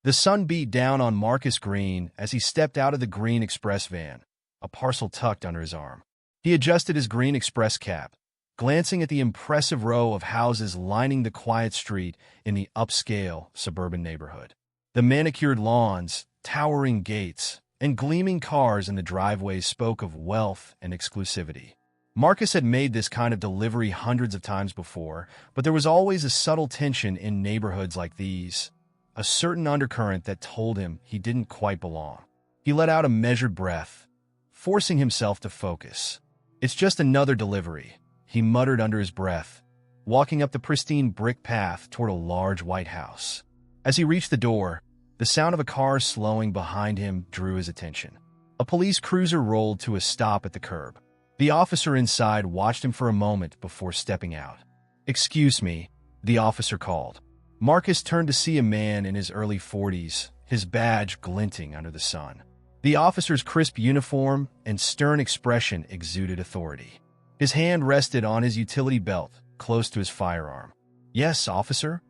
The sun beat down on Marcus Green as he stepped out of the Green Express van, a parcel tucked under his arm. He adjusted his Green Express cap, glancing at the impressive row of houses lining the quiet street in the upscale suburban neighborhood. The manicured lawns, towering gates, and gleaming cars in the driveways spoke of wealth and exclusivity. Marcus had made this kind of delivery hundreds of times before, but there was always a subtle tension in neighborhoods like these, a certain undercurrent that told him he didn't quite belong. He let out a measured breath, forcing himself to focus. "It's just another delivery," he muttered under his breath, walking up the pristine brick path toward a large white house. As he reached the door, the sound of a car slowing behind him drew his attention. A police cruiser rolled to a stop at the curb. The officer inside watched him for a moment before stepping out. "Excuse me," the officer called. Marcus turned to see a man in his early 40s, his badge glinting under the sun. The officer's crisp uniform and stern expression exuded authority. His hand rested on his utility belt, close to his firearm. "Yes, officer?"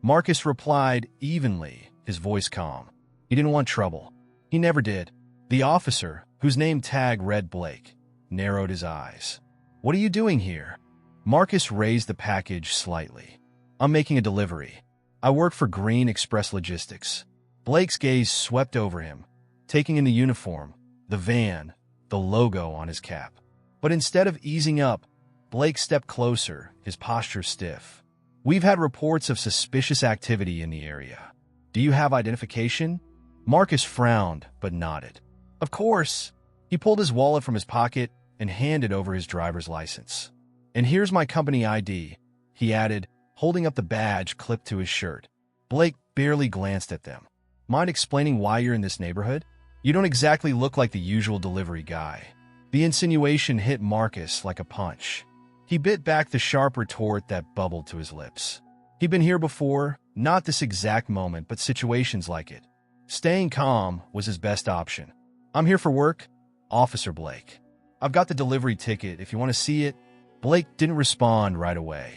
Marcus replied evenly, his voice calm. He didn't want trouble. He never did. The officer, whose name tag read Blake, narrowed his eyes. "What are you doing here?" Marcus raised the package slightly. "I'm making a delivery. I work for Green Express Logistics." Blake's gaze swept over him, taking in the uniform, the van, the logo on his cap. But instead of easing up, Blake stepped closer, his posture stiff. "We've had reports of suspicious activity in the area. Do you have identification?" Marcus frowned, but nodded. "Of course." He pulled his wallet from his pocket and handed over his driver's license. "And here's my company ID," he added, holding up the badge clipped to his shirt. Blake barely glanced at them. "Mind explaining why you're in this neighborhood? You don't exactly look like the usual delivery guy." The insinuation hit Marcus like a punch. He bit back the sharp retort that bubbled to his lips. He'd been here before, not this exact moment, but situations like it. Staying calm was his best option. "I'm here for work, Officer Blake. I've got the delivery ticket if you want to see it." Blake didn't respond right away.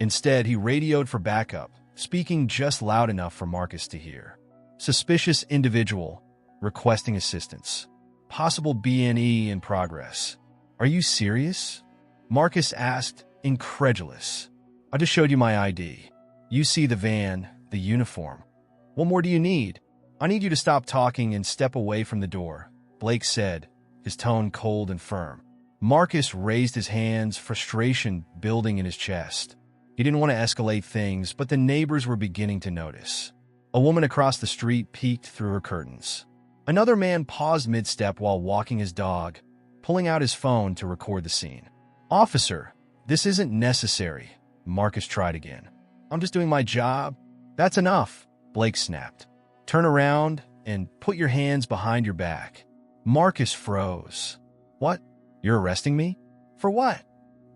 Instead, he radioed for backup, speaking just loud enough for Marcus to hear. "Suspicious individual, requesting assistance. Possible BNE in progress." "Are you serious?" Marcus asked, incredulous. "I just showed you my ID. You see the van, the uniform. What more do you need?" "I need you to stop talking and step away from the door," Blake said, his tone cold and firm. Marcus raised his hands, frustration building in his chest. He didn't want to escalate things, but the neighbors were beginning to notice. A woman across the street peeked through her curtains. Another man paused mid-step while walking his dog, pulling out his phone to record the scene. "Officer, this isn't necessary," Marcus tried again. "I'm just doing my job." "That's enough," Blake snapped. "Turn around and put your hands behind your back." Marcus froze. "What? You're arresting me? For what?"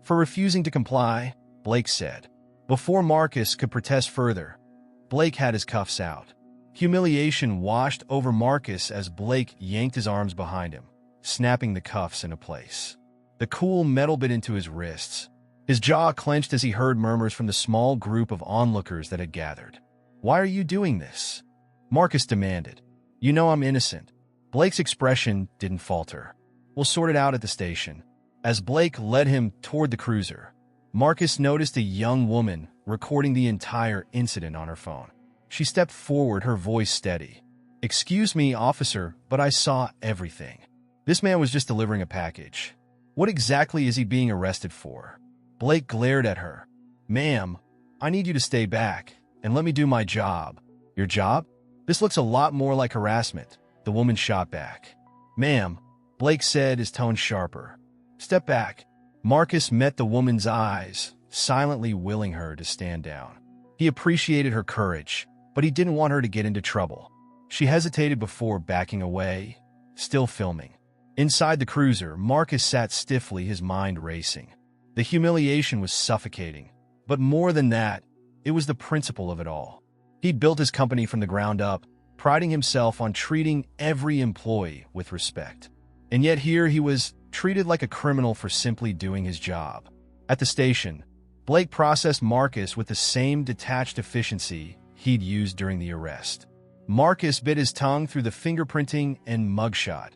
"For refusing to comply," Blake said. Before Marcus could protest further, Blake had his cuffs out. Humiliation washed over Marcus as Blake yanked his arms behind him, snapping the cuffs into place. The cool metal bit into his wrists. His jaw clenched as he heard murmurs from the small group of onlookers that had gathered. "Why are you doing this?" Marcus demanded. "You know I'm innocent." Blake's expression didn't falter. "We'll sort it out at the station." As Blake led him toward the cruiser, Marcus noticed a young woman recording the entire incident on her phone. She stepped forward, her voice steady. "Excuse me, officer, but I saw everything. This man was just delivering a package. What exactly is he being arrested for?" Blake glared at her. "Ma'am, I need you to stay back and let me do my job." "Your job? This looks a lot more like harassment," the woman shot back. "Ma'am," Blake said, his tone sharper. "Step back." Marcus met the woman's eyes, silently willing her to stand down. He appreciated her courage, but he didn't want her to get into trouble. She hesitated before backing away, still filming. Inside the cruiser, Marcus sat stiffly, his mind racing. The humiliation was suffocating, but more than that, it was the principle of it all. He'd built his company from the ground up, priding himself on treating every employee with respect. And yet here he was, treated like a criminal for simply doing his job. At the station, Blake processed Marcus with the same detached efficiency he'd used during the arrest. Marcus bit his tongue through the fingerprinting and mugshot,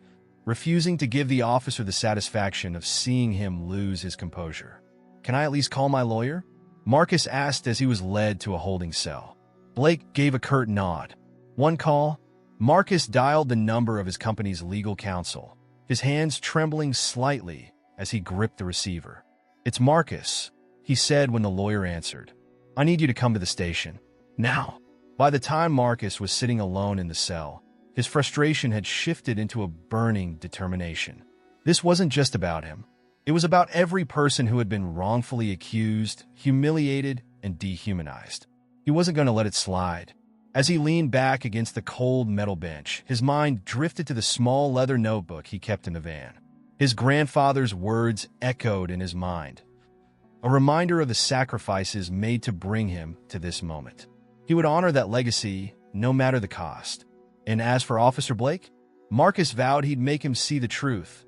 refusing to give the officer the satisfaction of seeing him lose his composure. "Can I at least call my lawyer?" Marcus asked as he was led to a holding cell. Blake gave a curt nod. "One call?" Marcus dialed the number of his company's legal counsel, his hands trembling slightly as he gripped the receiver. "It's Marcus," he said when the lawyer answered. "I need you to come to the station. Now." By the time Marcus was sitting alone in the cell, his frustration had shifted into a burning determination. This wasn't just about him. It was about every person who had been wrongfully accused, humiliated, and dehumanized. He wasn't going to let it slide. As he leaned back against the cold metal bench, his mind drifted to the small leather notebook he kept in the van. His grandfather's words echoed in his mind, a reminder of the sacrifices made to bring him to this moment. He would honor that legacy, no matter the cost. And as for Officer Blake, Marcus vowed he'd make him see the truth,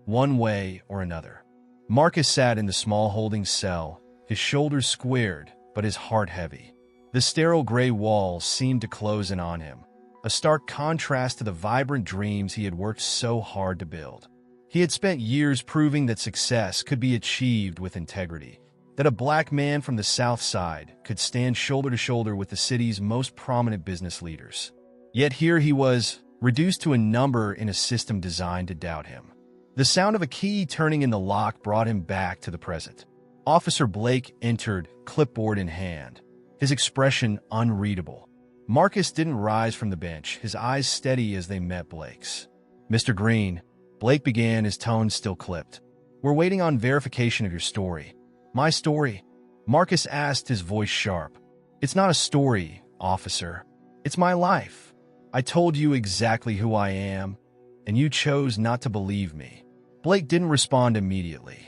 one way or another. Marcus sat in the small holding cell, his shoulders squared, but his heart heavy. The sterile gray walls seemed to close in on him, a stark contrast to the vibrant dreams he had worked so hard to build. He had spent years proving that success could be achieved with integrity, that a black man from the South Side could stand shoulder to shoulder with the city's most prominent business leaders. Yet here he was, reduced to a number in a system designed to doubt him. The sound of a key turning in the lock brought him back to the present. Officer Blake entered, clipboard in hand, his expression unreadable. Marcus didn't rise from the bench, his eyes steady as they met Blake's. "Mr. Green," Blake began, his tone still clipped. "We're waiting on verification of your story." "My story?" Marcus asked, his voice sharp. "It's not a story, officer. It's my life. I told you exactly who I am, and you chose not to believe me." Blake didn't respond immediately.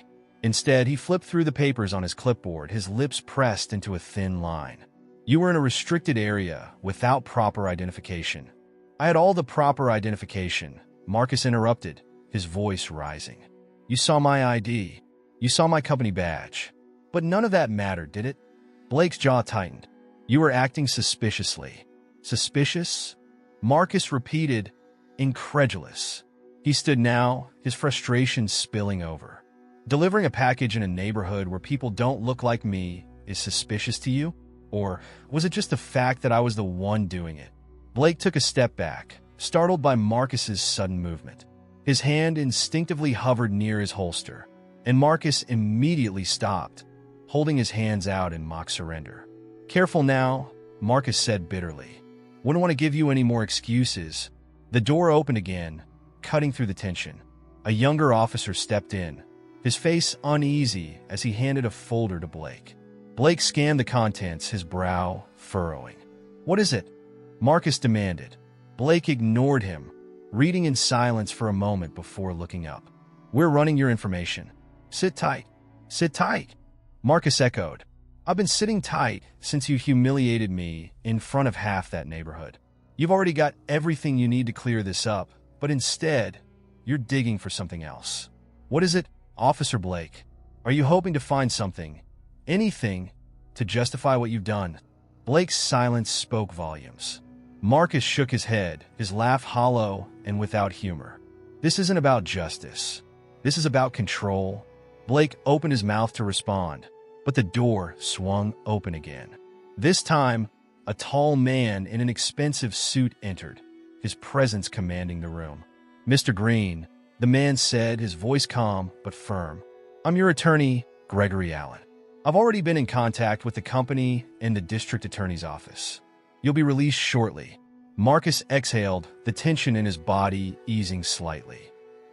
Instead, he flipped through the papers on his clipboard, his lips pressed into a thin line. "You were in a restricted area without proper identification." "I had all the proper identification," Marcus interrupted, his voice rising. "You saw my ID. You saw my company badge. But none of that mattered, did it?" Blake's jaw tightened. "You were acting suspiciously." "Suspicious?" Marcus repeated, incredulous. He stood now, his frustration spilling over. "Delivering a package in a neighborhood where people don't look like me is suspicious to you? Or was it just the fact that I was the one doing it?" Blake took a step back, startled by Marcus's sudden movement. His hand instinctively hovered near his holster, and Marcus immediately stopped, holding his hands out in mock surrender. "Careful now," Marcus said bitterly. "Wouldn't want to give you any more excuses." The door opened again, cutting through the tension. A younger officer stepped in, his face uneasy as he handed a folder to Blake. Blake scanned the contents, his brow furrowing. "What is it?" Marcus demanded. Blake ignored him, reading in silence for a moment before looking up. "We're running your information. Sit tight. Sit tight," Marcus echoed. "I've been sitting tight since you humiliated me in front of half that neighborhood. You've already got everything you need to clear this up, but instead, you're digging for something else. What is it, Officer Blake? Are you hoping to find something, anything, to justify what you've done?" Blake's silence spoke volumes. Marcus shook his head, his laugh hollow and without humor. "This isn't about justice. This is about control." Blake opened his mouth to respond, but the door swung open again. This time, a tall man in an expensive suit entered, his presence commanding the room. "Mr. Green," the man said, his voice calm but firm. "I'm your attorney, Gregory Allen. I've already been in contact with the company and the district attorney's office. You'll be released shortly." Marcus exhaled, the tension in his body easing slightly.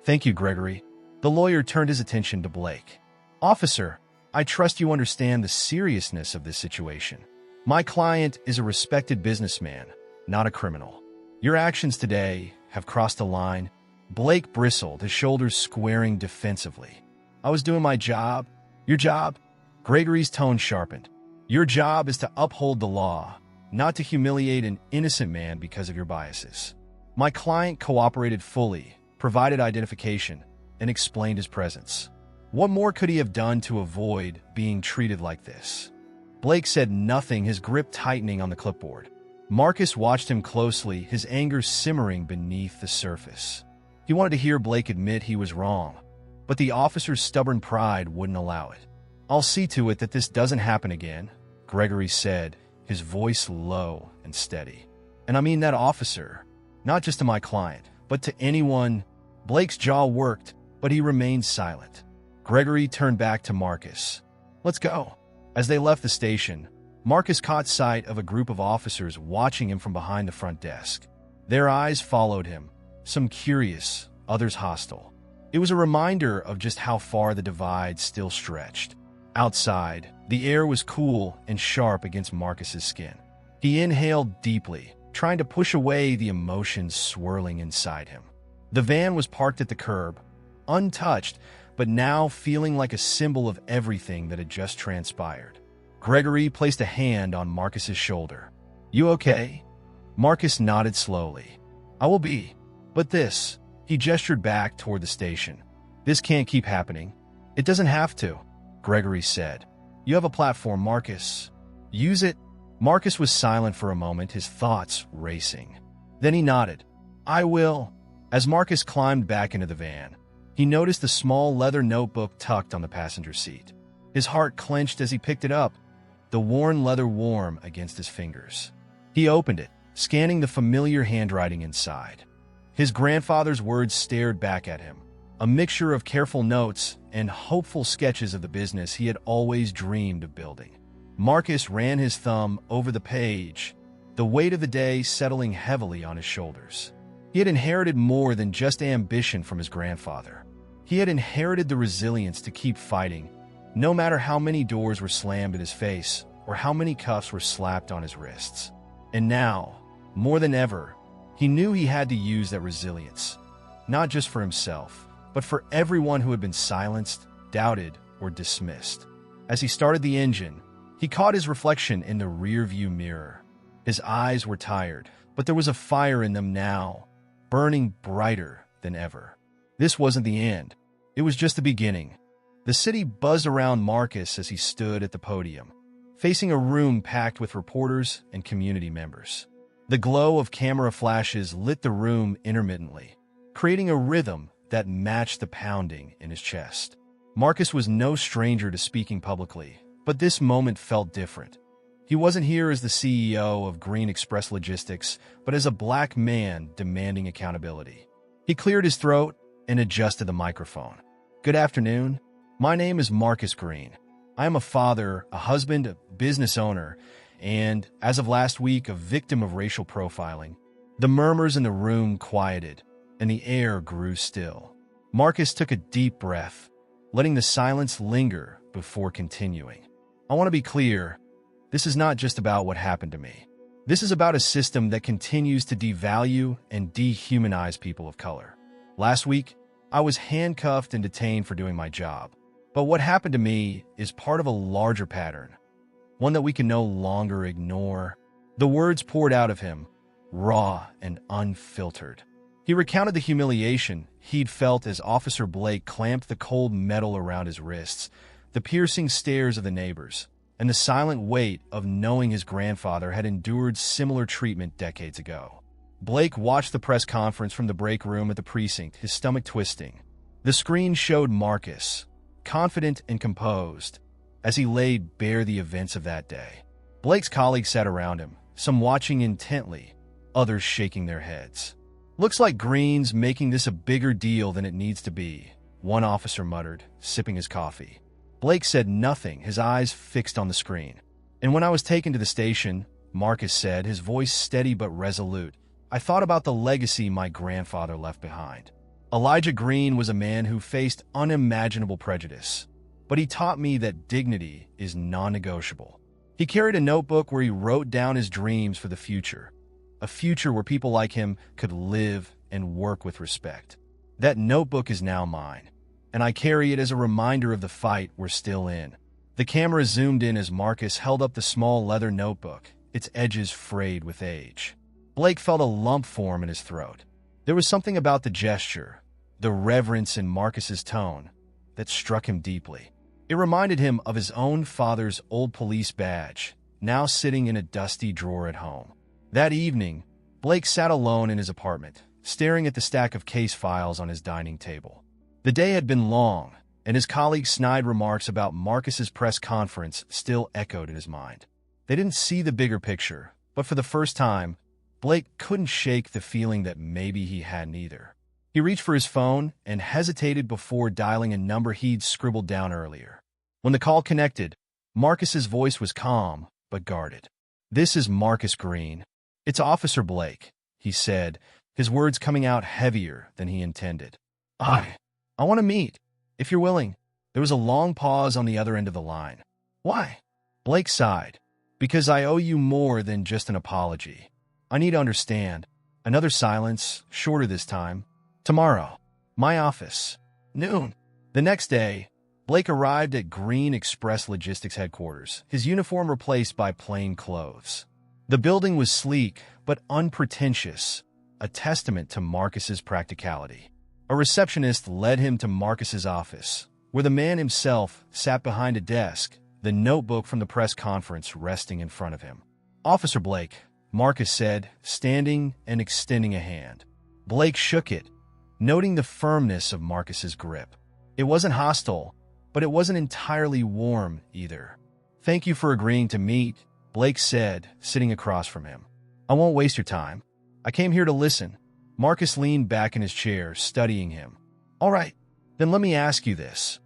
"Thank you, Gregory." The lawyer turned his attention to Blake. "Officer, I trust you understand the seriousness of this situation. My client is a respected businessman, not a criminal. Your actions today have crossed a line." Blake bristled, his shoulders squaring defensively. "I was doing my job." "Your job?" Gregory's tone sharpened. "Your job is to uphold the law, not to humiliate an innocent man because of your biases. My client cooperated fully, provided identification, and explained his presence. What more could he have done to avoid being treated like this?" Blake said nothing, his grip tightening on the clipboard. Marcus watched him closely, his anger simmering beneath the surface. He wanted to hear Blake admit he was wrong, but the officer's stubborn pride wouldn't allow it. "I'll see to it that this doesn't happen again," Gregory said, his voice low and steady. "And I mean that, officer, not just to my client, but to anyone." Blake's jaw worked, but he remained silent. Gregory turned back to Marcus. "Let's go." As they left the station, Marcus caught sight of a group of officers watching him from behind the front desk. Their eyes followed him, some curious, others hostile. It was a reminder of just how far the divide still stretched. Outside, the air was cool and sharp against Marcus's skin. He inhaled deeply, trying to push away the emotions swirling inside him. The van was parked at the curb, untouched, but now feeling like a symbol of everything that had just transpired. Gregory placed a hand on Marcus's shoulder. "You okay?" Marcus nodded slowly. "I will be. But this," he gestured back toward the station. "This can't keep happening." "It doesn't have to," Gregory said. "You have a platform, Marcus. Use it." Marcus was silent for a moment, his thoughts racing. Then he nodded. "I will." As Marcus climbed back into the van, he noticed the small leather notebook tucked on the passenger seat. His heart clenched as he picked it up, the worn leather warm against his fingers. He opened it, scanning the familiar handwriting inside. His grandfather's words stared back at him, a mixture of careful notes and hopeful sketches of the business he had always dreamed of building. Marcus ran his thumb over the page, the weight of the day settling heavily on his shoulders. He had inherited more than just ambition from his grandfather. He had inherited the resilience to keep fighting, no matter how many doors were slammed in his face or how many cuffs were slapped on his wrists. And now, more than ever, he knew he had to use that resilience, not just for himself, but for everyone who had been silenced, doubted, or dismissed. As he started the engine, he caught his reflection in the rearview mirror. His eyes were tired, but there was a fire in them now, burning brighter than ever. This wasn't the end. It was just the beginning. The city buzzed around Marcus as he stood at the podium, facing a room packed with reporters and community members. The glow of camera flashes lit the room intermittently, creating a rhythm that matched the pounding in his chest. Marcus was no stranger to speaking publicly, but this moment felt different. He wasn't here as the CEO of Green Express Logistics, but as a black man demanding accountability. He cleared his throat and adjusted the microphone. "Good afternoon. My name is Marcus Green. I am a father, a husband, a business owner, and, as of last week, a victim of racial profiling." The murmurs in the room quieted, and the air grew still. Marcus took a deep breath, letting the silence linger before continuing. "I want to be clear. This is not just about what happened to me. This is about a system that continues to devalue and dehumanize people of color. Last week, I was handcuffed and detained for doing my job. But what happened to me is part of a larger pattern, one that we can no longer ignore." The words poured out of him, raw and unfiltered. He recounted the humiliation he'd felt as Officer Blake clamped the cold metal around his wrists, the piercing stares of the neighbors, and the silent weight of knowing his grandfather had endured similar treatment decades ago. Blake watched the press conference from the break room at the precinct, his stomach twisting. The screen showed Marcus, confident and composed, as he laid bare the events of that day. Blake's colleagues sat around him, some watching intently, others shaking their heads. "Looks like Green's making this a bigger deal than it needs to be," one officer muttered, sipping his coffee. Blake said nothing, his eyes fixed on the screen. "And when I was taken to the station," Marcus said, his voice steady but resolute, "I thought about the legacy my grandfather left behind. Elijah Green was a man who faced unimaginable prejudice, but he taught me that dignity is non-negotiable. He carried a notebook where he wrote down his dreams for the future, a future where people like him could live and work with respect. That notebook is now mine, and I carry it as a reminder of the fight we're still in." The camera zoomed in as Marcus held up the small leather notebook, its edges frayed with age. Blake felt a lump form in his throat. There was something about the gesture, the reverence in Marcus's tone, that struck him deeply. It reminded him of his own father's old police badge, now sitting in a dusty drawer at home. That evening, Blake sat alone in his apartment, staring at the stack of case files on his dining table. The day had been long, and his colleagues' snide remarks about Marcus's press conference still echoed in his mind. They didn't see the bigger picture, but for the first time, Blake couldn't shake the feeling that maybe he hadn't either. He reached for his phone and hesitated before dialing a number he'd scribbled down earlier. When the call connected, Marcus's voice was calm but guarded. "This is Marcus Green. It's Officer Blake," he said, his words coming out heavier than he intended. I want to meet, if you're willing." There was a long pause on the other end of the line. "Why?" Blake sighed. "Because I owe you more than just an apology. I need to understand." Another silence, shorter this time. "Tomorrow. My office. Noon." The next day, Blake arrived at Green Express Logistics headquarters, his uniform replaced by plain clothes. The building was sleek but unpretentious, a testament to Marcus's practicality. A receptionist led him to Marcus's office, where the man himself sat behind a desk, the notebook from the press conference resting in front of him. "Officer Blake," Marcus said, standing and extending a hand. Blake shook it, noting the firmness of Marcus's grip. It wasn't hostile, but it wasn't entirely warm either. "Thank you for agreeing to meet," Blake said, sitting across from him. "I won't waste your time. I came here to listen." Marcus leaned back in his chair, studying him. "All right, then let me ask you this.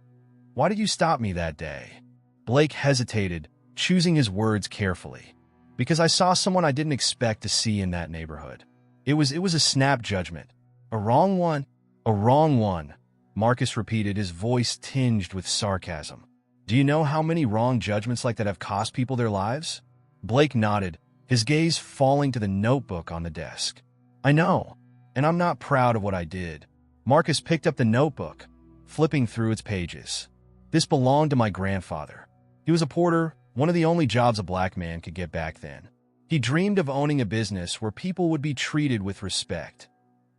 Why did you stop me that day?" Blake hesitated, choosing his words carefully. "Because I saw someone I didn't expect to see in that neighborhood. It was a snap judgment. A wrong one. A wrong one," Marcus repeated, his voice tinged with sarcasm. "Do you know how many wrong judgments like that have cost people their lives?" Blake nodded, his gaze falling to the notebook on the desk. "I know, and I'm not proud of what I did." Marcus picked up the notebook, flipping through its pages. "This belonged to my grandfather. He was a porter, one of the only jobs a black man could get back then. He dreamed of owning a business where people would be treated with respect,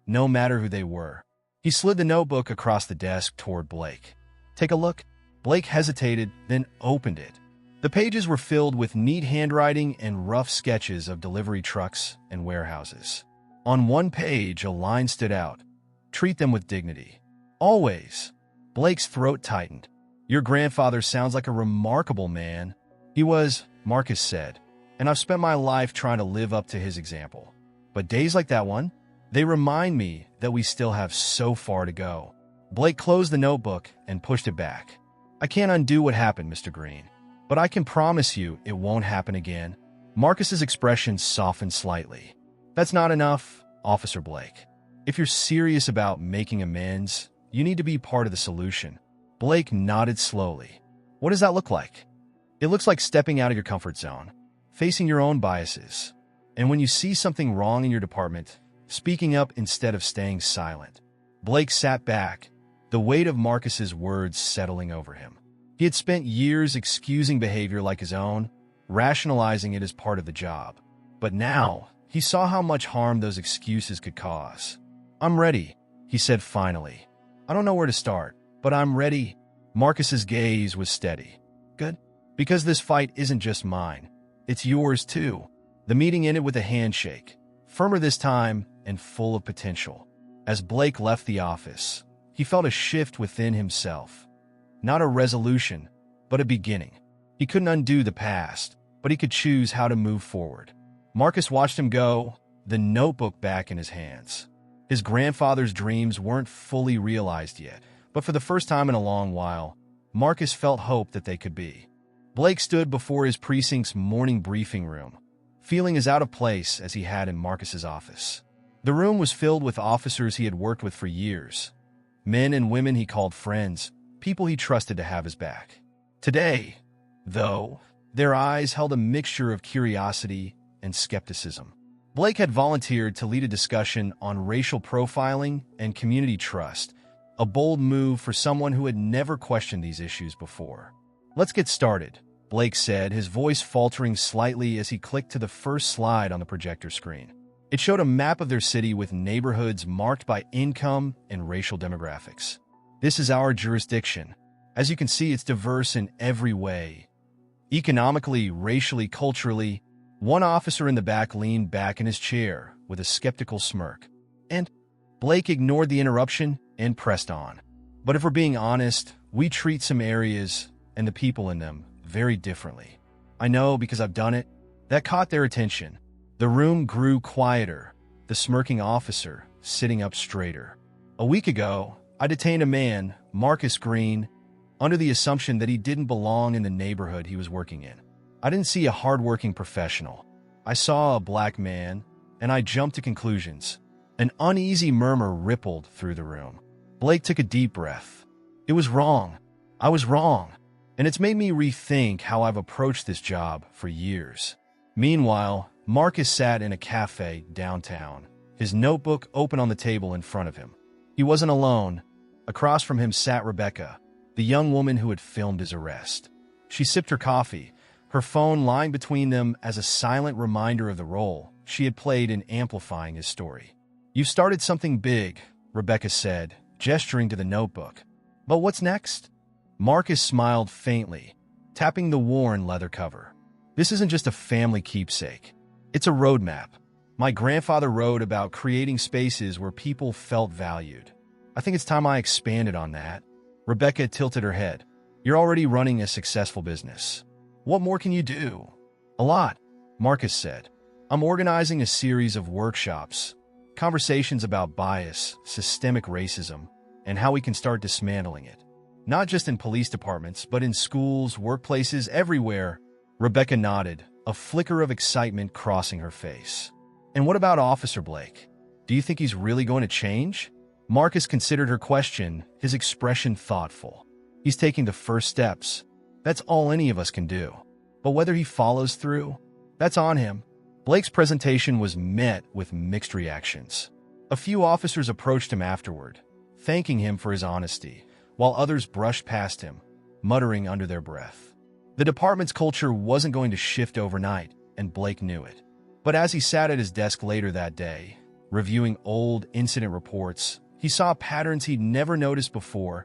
no matter who they were." He slid the notebook across the desk toward Blake. "Take a look." Blake hesitated, then opened it. The pages were filled with neat handwriting and rough sketches of delivery trucks and warehouses. On one page, a line stood out. "Treat them with dignity. Always." Blake's throat tightened. "Your grandfather sounds like a remarkable man." "He was," Marcus said, "and I've spent my life trying to live up to his example. But days like that one, they remind me that we still have so far to go." Blake closed the notebook and pushed it back. "I can't undo what happened, Mr. Green, but I can promise you it won't happen again." Marcus's expression softened slightly. "That's not enough, Officer Blake. If you're serious about making amends, you need to be part of the solution." Blake nodded slowly. "What does that look like?" "It looks like stepping out of your comfort zone, facing your own biases, and when you see something wrong in your department, speaking up instead of staying silent." Blake sat back, the weight of Marcus's words settling over him. He had spent years excusing behavior like his own, rationalizing it as part of the job. But now, he saw how much harm those excuses could cause. "I'm ready," he said finally. "I don't know where to start, but I'm ready." Marcus's gaze was steady. "Good. Because this fight isn't just mine. It's yours too." The meeting ended with a handshake, firmer this time and full of potential. As Blake left the office, he felt a shift within himself. Not a resolution, but a beginning. He couldn't undo the past, but he could choose how to move forward. Marcus watched him go, the notebook back in his hands. His grandfather's dreams weren't fully realized yet, but for the first time in a long while, Marcus felt hope that they could be. Blake stood before his precinct's morning briefing room, feeling as out of place as he had in Marcus's office. The room was filled with officers he had worked with for years, men and women he called friends, people he trusted to have his back. Today, though, their eyes held a mixture of curiosity and skepticism. Blake had volunteered to lead a discussion on racial profiling and community trust, a bold move for someone who had never questioned these issues before. "Let's get started," Blake said, his voice faltering slightly as he clicked to the first slide on the projector screen. It showed a map of their city with neighborhoods marked by income and racial demographics. "This is our jurisdiction. As you can see, it's diverse in every way. Economically, racially, culturally. One officer in the back leaned back in his chair with a skeptical smirk, and Blake ignored the interruption and pressed on. But if we're being honest, we treat some areas and the people in them very differently. I know because I've done it. That caught their attention. The room grew quieter, the smirking officer sitting up straighter. A week ago, I detained a man, Marcus Green, under the assumption that he didn't belong in the neighborhood he was working in. I didn't see a hardworking professional. I saw a black man, and I jumped to conclusions. An uneasy murmur rippled through the room. Blake took a deep breath. It was wrong. I was wrong. And it's made me rethink how I've approached this job for years. Meanwhile, Marcus sat in a cafe downtown, his notebook open on the table in front of him. He wasn't alone. Across from him sat Rebecca, the young woman who had filmed his arrest. She sipped her coffee, her phone lying between them as a silent reminder of the role she had played in amplifying his story. "You've started something big," Rebecca said, gesturing to the notebook. "But what's next?" Marcus smiled faintly, tapping the worn leather cover. "This isn't just a family keepsake. It's a roadmap. My grandfather wrote about creating spaces where people felt valued. I think it's time I expanded on that." Rebecca tilted her head. "You're already running a successful business. What more can you do?" "A lot," Marcus said. "I'm organizing a series of workshops, conversations about bias, systemic racism, and how we can start dismantling it. Not just in police departments, but in schools, workplaces, everywhere." Rebecca nodded, a flicker of excitement crossing her face. "And what about Officer Blake? Do you think he's really going to change?" Marcus considered her question, his expression thoughtful. "He's taking the first steps. That's all any of us can do. But whether he follows through, that's on him." Blake's presentation was met with mixed reactions. A few officers approached him afterward, thanking him for his honesty, while others brushed past him, muttering under their breath. The department's culture wasn't going to shift overnight, and Blake knew it. But as he sat at his desk later that day, reviewing old incident reports, he saw patterns he'd never noticed before.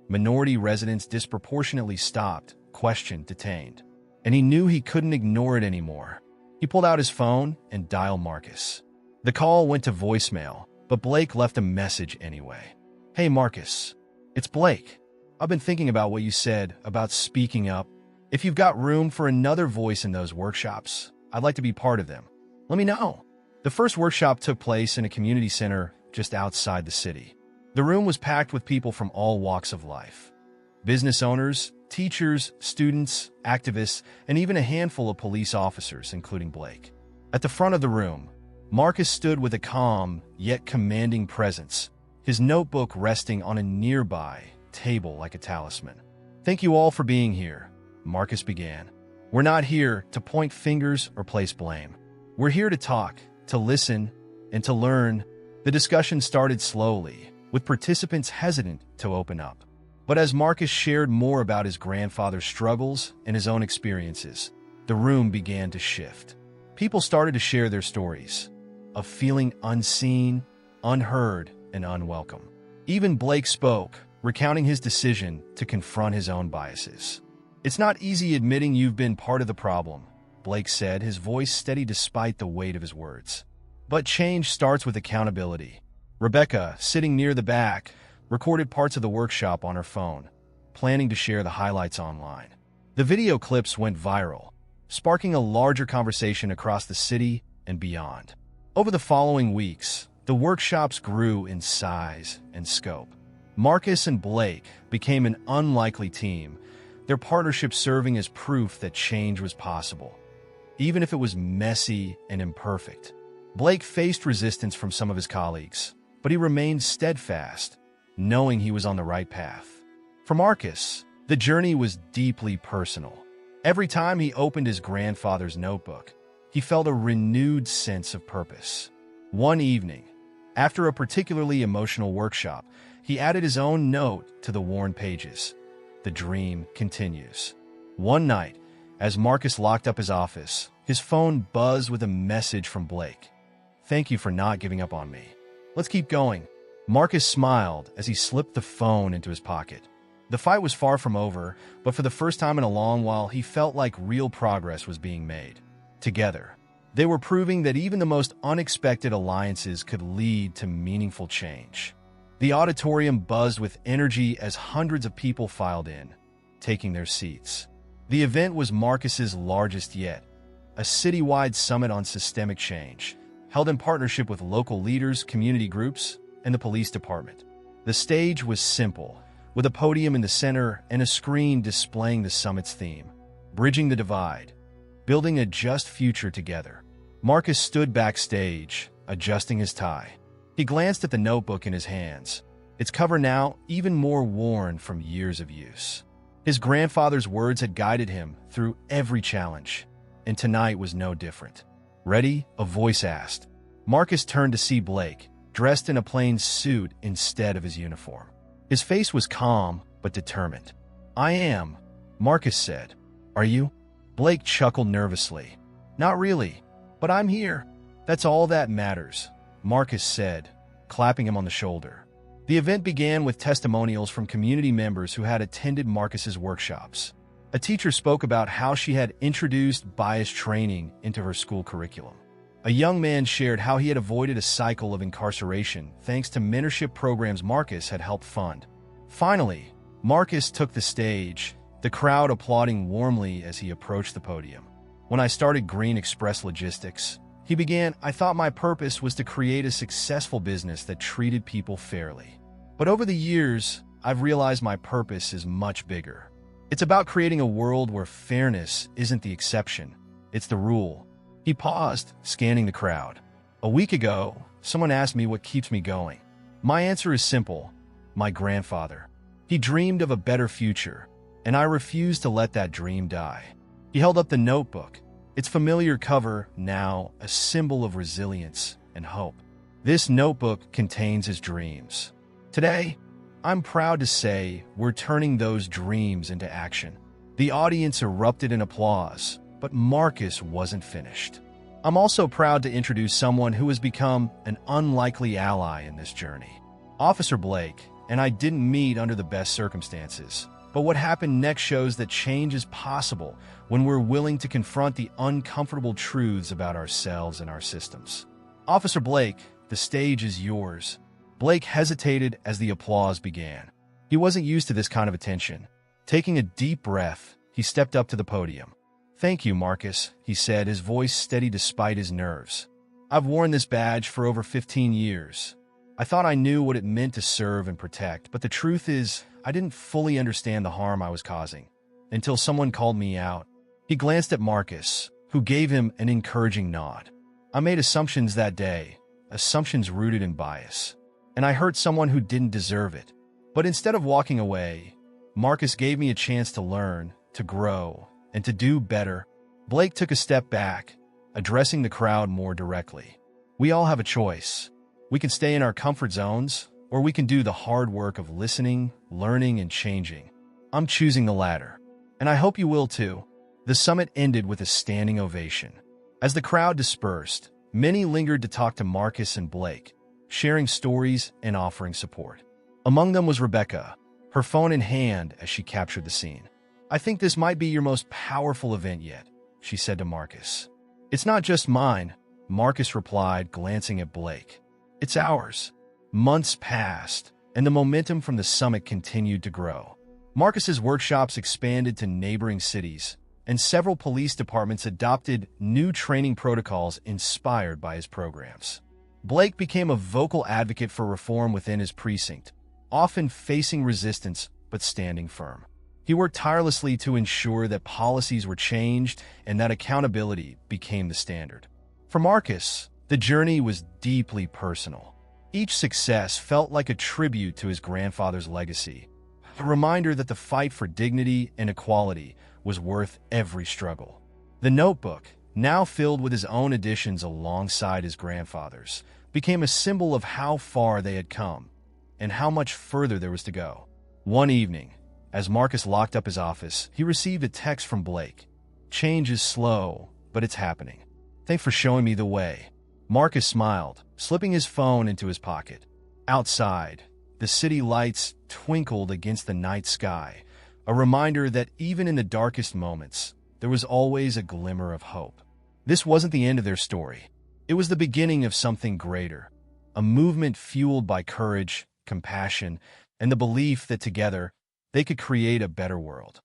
Minority residents disproportionately stopped, questioned, detained. And he knew he couldn't ignore it anymore. He pulled out his phone and dialed Marcus. The call went to voicemail, but Blake left a message anyway. "Hey Marcus, it's Blake. I've been thinking about what you said about speaking up. If you've got room for another voice in those workshops, I'd like to be part of them. Let me know." The first workshop took place in a community center just outside the city. The room was packed with people from all walks of life. Business owners, teachers, students, activists, and even a handful of police officers, including Blake. At the front of the room, Marcus stood with a calm, yet commanding presence, his notebook resting on a nearby table like a talisman. "Thank you all for being here," Marcus began. "We're not here to point fingers or place blame. We're here to talk, to listen, and to learn." The discussion started slowly, with participants hesitant to open up. But as Marcus shared more about his grandfather's struggles and his own experiences, the room began to shift. People started to share their stories of feeling unseen, unheard, and unwelcome. Even Blake spoke, recounting his decision to confront his own biases. "It's not easy admitting you've been part of the problem," Blake said, his voice steady despite the weight of his words. "But change starts with accountability." Rebecca, sitting near the back, recorded parts of the workshop on her phone, planning to share the highlights online. The video clips went viral, sparking a larger conversation across the city and beyond. Over the following weeks, the workshops grew in size and scope. Marcus and Blake became an unlikely team, their partnership serving as proof that change was possible, even if it was messy and imperfect. Blake faced resistance from some of his colleagues, but he remained steadfast, knowing he was on the right path. For Marcus, the journey was deeply personal. Every time he opened his grandfather's notebook, he felt a renewed sense of purpose. One evening, after a particularly emotional workshop, he added his own note to the worn pages. The dream continues. One night, as Marcus locked up his office, his phone buzzed with a message from Blake. "Thank you for not giving up on me. Let's keep going." Marcus smiled as he slipped the phone into his pocket. The fight was far from over, but for the first time in a long while, he felt like real progress was being made. Together, They were proving that even the most unexpected alliances could lead to meaningful change. The auditorium buzzed with energy as hundreds of people filed in, taking their seats. The event was Marcus's largest yet, a citywide summit on systemic change, held in partnership with local leaders, community groups, and the police department. The stage was simple, with a podium in the center and a screen displaying the summit's theme, Bridging the Divide, Building a Just Future Together. Marcus stood backstage, adjusting his tie. He glanced at the notebook in his hands, its cover now even more worn from years of use. His grandfather's words had guided him through every challenge, and tonight was no different. "Ready?" a voice asked. Marcus turned to see Blake, dressed in a plain suit instead of his uniform. His face was calm but determined. "I am," Marcus said. "Are you?" Blake chuckled nervously. "Not really, but I'm here. That's all that matters," Marcus said, clapping him on the shoulder. The event began with testimonials from community members who had attended Marcus's workshops. A teacher spoke about how she had introduced bias training into her school curriculum. A young man shared how he had avoided a cycle of incarceration thanks to mentorship programs Marcus had helped fund. Finally, Marcus took the stage, the crowd applauding warmly as he approached the podium. "When I started Green Express Logistics," he began, "I thought my purpose was to create a successful business that treated people fairly. But over the years, I've realized my purpose is much bigger. It's about creating a world where fairness isn't the exception, it's the rule." He paused, scanning the crowd. "A week ago, someone asked me what keeps me going. My answer is simple: my grandfather. He dreamed of a better future, and I refused to let that dream die." He held up the notebook, its familiar cover now a symbol of resilience and hope. This notebook contains his dreams. Today, I'm proud to say we're turning those dreams into action. The audience erupted in applause, but Marcus wasn't finished. "I'm also proud to introduce someone who has become an unlikely ally in this journey. Officer Blake and I didn't meet under the best circumstances, but what happened next shows that change is possible when we're willing to confront the uncomfortable truths about ourselves and our systems. Officer Blake, the stage is yours." Blake hesitated as the applause began. He wasn't used to this kind of attention. Taking a deep breath, he stepped up to the podium. "Thank you, Marcus," he said, his voice steady despite his nerves. "I've worn this badge for over 15 years. I thought I knew what it meant to serve and protect, but the truth is, I didn't fully understand the harm I was causing, until someone called me out." He glanced at Marcus, who gave him an encouraging nod. "I made assumptions that day, assumptions rooted in bias, and I hurt someone who didn't deserve it. But instead of walking away, Marcus gave me a chance to learn, to grow, and to do better." Blake took a step back, addressing the crowd more directly. "We all have a choice. We can stay in our comfort zones, or we can do the hard work of listening, learning, and changing. I'm choosing the latter, and I hope you will too." The summit ended with a standing ovation. As the crowd dispersed, many lingered to talk to Marcus and Blake, sharing stories and offering support. Among them was Rebecca, her phone in hand as she captured the scene. "I think this might be your most powerful event yet," she said to Marcus. "It's not just mine," Marcus replied, glancing at Blake. "It's ours." Months passed, and the momentum from the summit continued to grow. Marcus's workshops expanded to neighboring cities, and several police departments adopted new training protocols inspired by his programs. Blake became a vocal advocate for reform within his precinct, often facing resistance but standing firm. He worked tirelessly to ensure that policies were changed and that accountability became the standard. For Marcus, the journey was deeply personal. Each success felt like a tribute to his grandfather's legacy, a reminder that the fight for dignity and equality was worth every struggle. The notebook, now filled with his own additions alongside his grandfather's, became a symbol of how far they had come and how much further there was to go. One evening, as Marcus locked up his office, he received a text from Blake. "Change is slow, but it's happening. Thanks for showing me the way." Marcus smiled, slipping his phone into his pocket. Outside, the city lights twinkled against the night sky, a reminder that even in the darkest moments, there was always a glimmer of hope. This wasn't the end of their story. It was the beginning of something greater, a movement fueled by courage, compassion, and the belief that together they could create a better world.